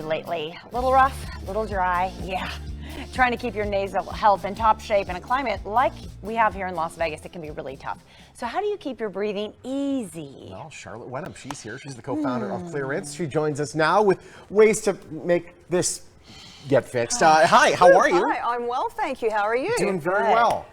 lately? A little rough, a little dry, yeah. Trying to keep your nasal health in top shape in a climate like we have here in Las Vegas, it can be really tough. So how do you keep your breathing easy? Well, Charlotte Wenham, she's here. She's the co-founder of CLEARinse. She joins us now with ways to make this get fixed. Hi, how are you? Hi, I'm well, thank you. How are you? Doing very well.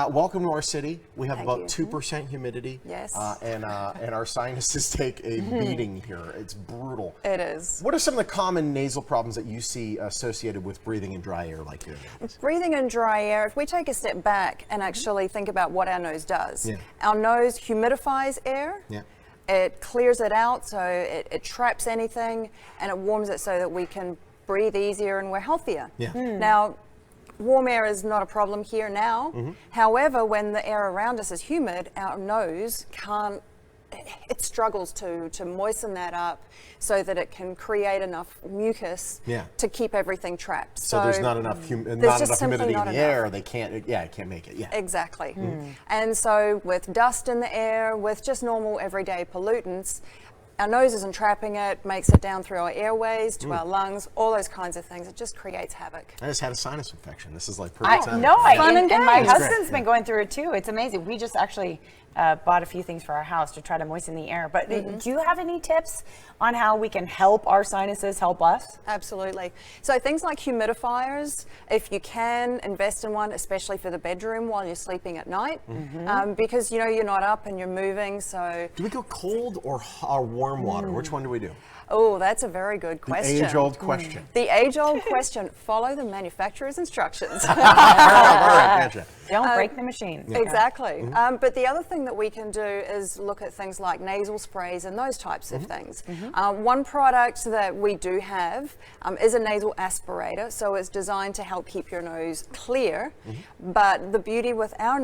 Welcome to our city. We have Thank about you. 2% humidity. Yes. And our sinuses take a beating here. It's brutal. It is. What are some of the common nasal problems that you see associated with breathing in dry air like here? Breathing in dry air, if we take a step back and actually think about what our nose does. Yeah. Our nose humidifies air. Yeah. It clears it out, so it traps anything, and it warms it so that we can breathe easier and we're healthier. Yeah. Now, warm air is not a problem here now. However, when the air around us is humid, our nose it struggles to moisten that up so that it can create enough mucus to keep everything trapped. So there's not enough humidity in the air. It can't make it. Yeah. Exactly. And so with dust in the air, with just normal everyday pollutants, our nose isn't trapping it, makes it down through our airways to our lungs, all those kinds of things. It just creates havoc. I just had a sinus infection. This is like perfect timing. And my husband's been going through it too. It's amazing. We just actually bought a few things for our house to try to moisten the air. But do you have any tips on how we can help our sinuses help us? Absolutely. So things like humidifiers, if you can, invest in one, especially for the bedroom while you're sleeping at night, because you're not up and you're moving. So do we go cold or warm water? Which one do we do? Oh, that's a very good question. The age-old question. The age-old question. Follow the manufacturer's instructions. All right, gotcha. Don't break the machine. Exactly. But the other thing that we can do is look at things like nasal sprays and those types of things. One product that we do have is a nasal aspirator. So it's designed to help keep your nose clear. But the beauty with our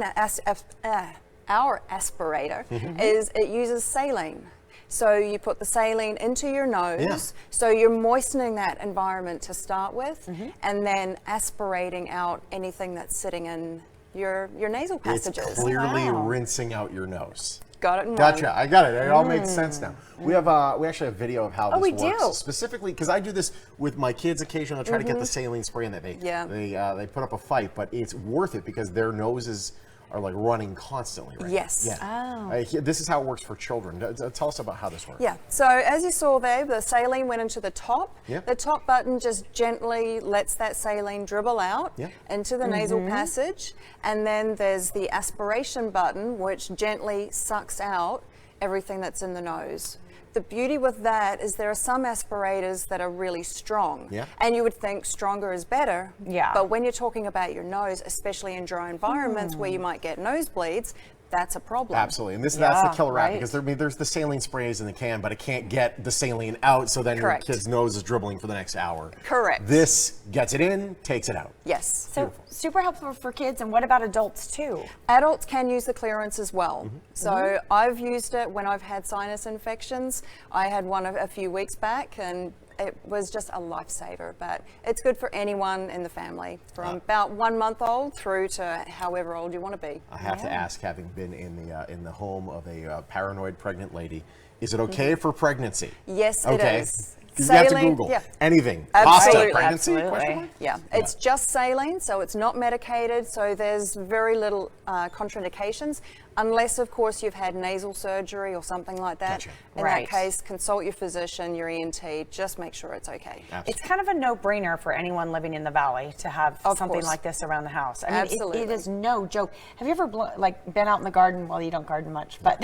aspirator is it uses saline. So you put the saline into your nose, so you're moistening that environment to start with, and then aspirating out anything that's sitting in your nasal passages. It's clearly rinsing out your nose. Got it in Gotcha. mind. I got it. It all makes sense now. We actually have video of how this we works. do? Specifically, because I do this with my kids occasionally. I try to get the saline spray in that they put up a fight, but it's worth it because their noses are like running constantly, right? Yes. Yeah. This is how it works for children. Tell us about how this works. Yeah. So as you saw there, the saline went into the top. Yeah. The top button just gently lets that saline dribble out into the nasal passage. And then there's the aspiration button, which gently sucks out everything that's in the nose. The beauty with that is there are some aspirators that are really strong. Yeah. And you would think stronger is better. Yeah. But when you're talking about your nose, especially in dry environments where you might get nosebleeds, that's a problem. Absolutely, and that's the killer app because there's the saline sprays in the can, but it can't get the saline out, so then your kid's nose is dribbling for the next hour. Correct. This gets it in, takes it out. Yes. So super helpful for kids, and what about adults too? Adults can use the CLEARinse as well. So I've used it when I've had sinus infections. I had one a few weeks back, and it was just a lifesaver, but it's good for anyone in the family from about 1 month old through to however old you want to be. I have to ask, having been in the home of a paranoid pregnant lady, is it okay for pregnancy? Yes, it is. You have to Google anything. Absolutely. Pasta, pregnancy? Absolutely. Yeah, it's just saline, so it's not medicated, so there's very little contraindications, unless, of course, you've had nasal surgery or something like that. Gotcha. In that case, consult your physician, your ENT, just make sure it's okay. Absolutely. It's kind of a no-brainer for anyone living in the valley to have something like this around the house. I mean, it is no joke. Have you ever been out in the garden? Well, you don't garden much, but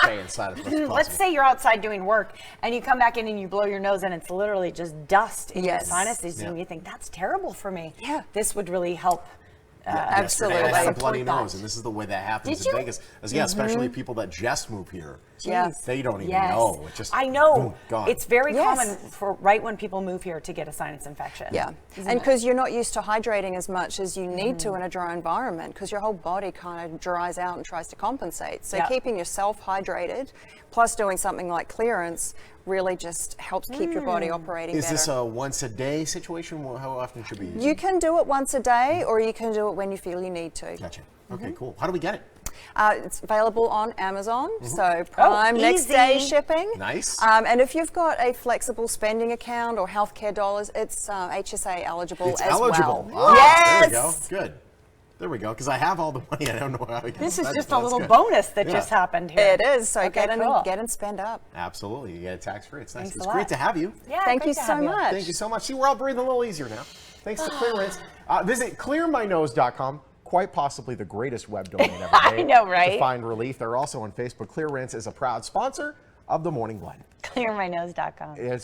stay inside as much as possible. Let's say you're outside doing work and you come back in and you blow your nose and it's literally just dust in your sinuses, and you think that's terrible for me. Yeah, this would really help. Absolutely. I had a bloody nose, and this is the way that happens in Vegas. Especially people that just move here. They don't even know. It just, I know. Gone. It's very common for right when people move here to get a sinus infection. Yeah, and because you're not used to hydrating as much as you need to in a dry environment, because your whole body kind of dries out and tries to compensate. So keeping yourself hydrated, plus doing something like CLEARinse, really just helps keep your body operating better. Is this a once a day situation? How often should we use it? You can do it once a day, or you can do it when you feel you need to. Gotcha. Okay, cool. How do we get it? It's available on Amazon, so Prime next day shipping. Nice. And if you've got a flexible spending account or healthcare dollars, it's HSA eligible It's as eligible. well. Oh, Yes. There we go. Good. There we go. Because I have all the money. I don't know how to get This is that's just a little good. bonus that Yeah. just happened here. It is. So Okay, get cool. and spend up. Absolutely. You get it tax free. It's nice. Thanks a It's lot. great to have you. Yeah, Thank great you to so have much. Thank you so much. See, we're all breathing a little easier now. Thanks to ClearInse. Visit clearmynose.com. Quite possibly the greatest web domain ever made. I know, right? To find relief. They're also on Facebook. ClearInse is a proud sponsor of the Morning Blend. Clearmynose.com. It's